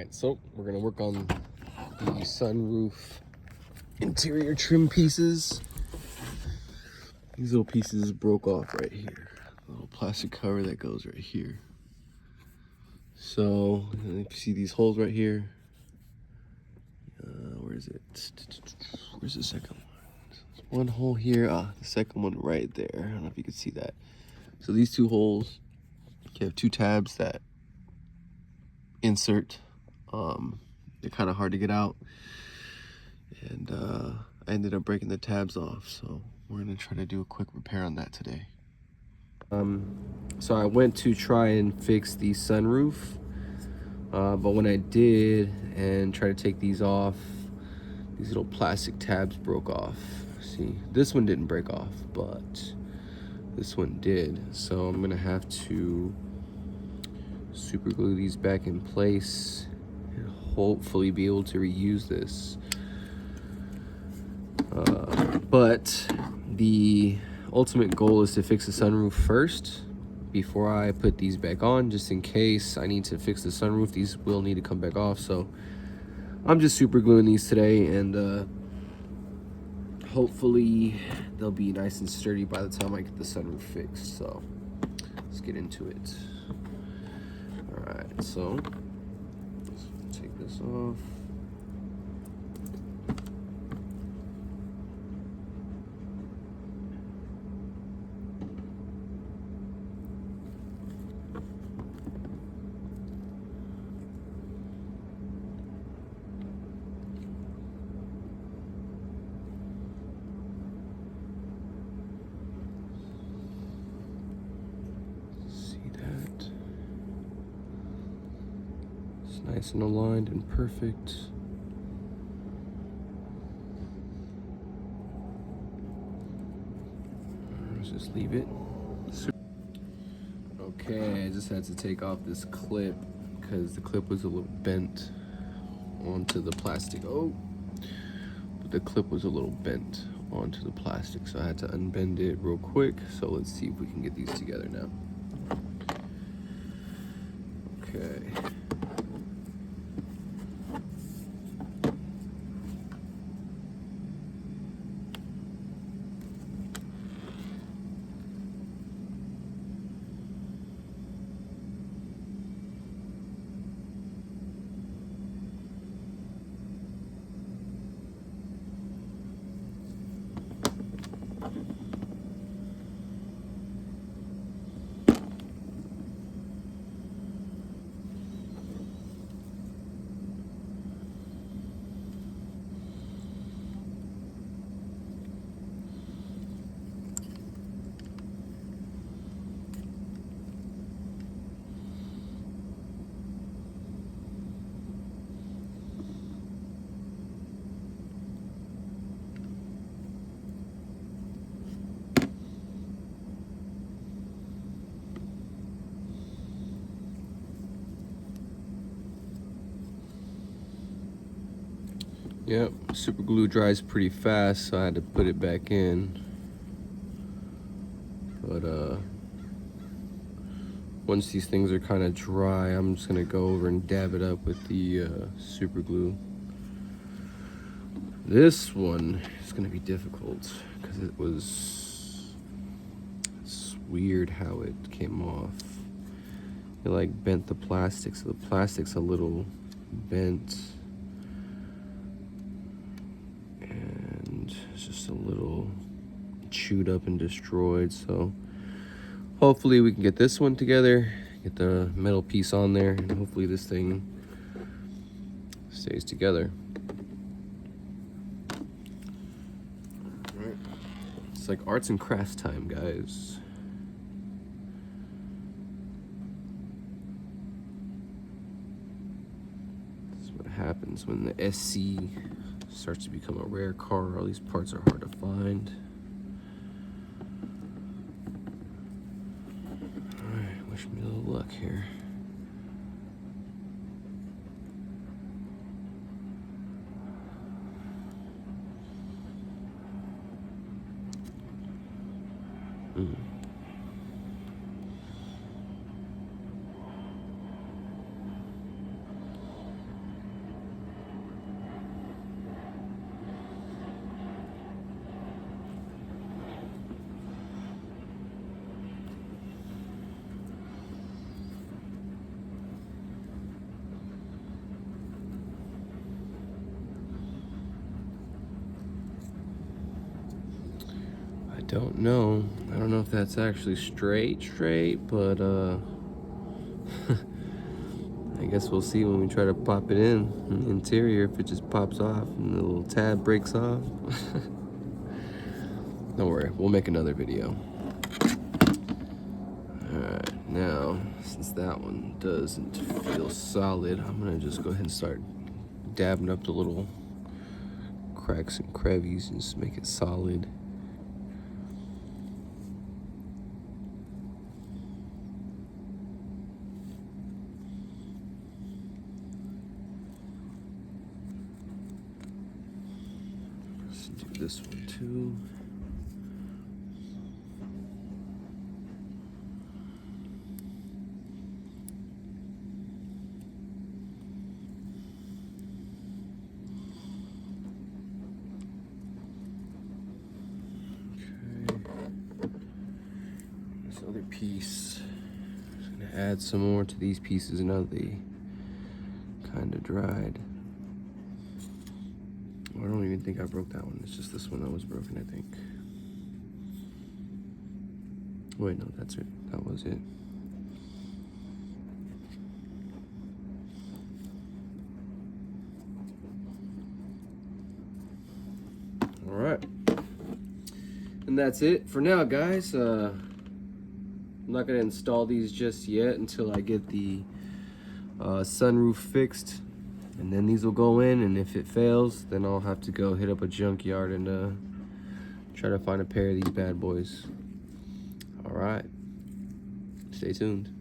Alright, so we're gonna work on the sunroof interior trim pieces. These little pieces broke off right here. A little plastic cover that goes right here. So, you see these holes right here? Where is it? Where's the second one? There's one hole here. The second one right there. I don't know if you can see that. So these two holes, you have two tabs that insert. They're kind of hard to get out. And I ended up breaking the tabs off. So we're gonna try to do a quick repair on that today. So I went to try and fix the sunroof. But when I did and tried to take these off, these little plastic tabs broke off. See, this one didn't break off, but this one did. So I'm gonna have to super glue these back in place and hopefully be able to reuse this. But the ultimate goal is to fix the sunroof first before I put these back on, just in case I need to fix the sunroof. These will need to come back off, so I'm just super gluing these today, and hopefully they'll be nice and sturdy by the time I get the sunroof fixed. So let's get into it. All right, so let's take this off. Nice and aligned and perfect. Let's just leave it. Okay, I just had to take off this clip because the clip was a little bent onto the plastic. But the clip was a little bent onto the plastic, so I had to unbend it real quick. So let's see if we can get these together now. Okay. Yep, super glue dries pretty fast, so I had to put it back in. But once these things are kind of dry, I'm just gonna go over and dab it up with the super glue. This one is gonna be difficult because it's weird how it came off. It like bent the plastic, so the plastic's a little bent. It's just a little chewed up and destroyed, so hopefully we can get this one together, get the metal piece on there, and hopefully this thing stays together. All right. It's like arts and crafts time, guys. This is what happens when the SC starts to become a rare car. All these parts are hard to find. Alright, wish me a little luck here. don't know. I don't know if that's actually straight, but I guess we'll see when we try to pop it in the interior, if it just pops off and the little tab breaks off. Don't worry, we'll make another video. Alright, now, since that one doesn't feel solid, I'm gonna just go ahead and start dabbing up the little cracks and crevices and just make it solid. Let's do this one too. Other piece. Just gonna add some more to these pieces now that they kind of dried. I don't even think I broke that one. It's just this one that was broken, I think. Wait, no, that's it. That was it. All right. And that's it for now, guys. I'm not gonna install these just yet until I get the sunroof fixed, and then these will go in, and if it fails, then I'll have to go hit up a junkyard and try to find a pair of these bad boys. All right, stay tuned.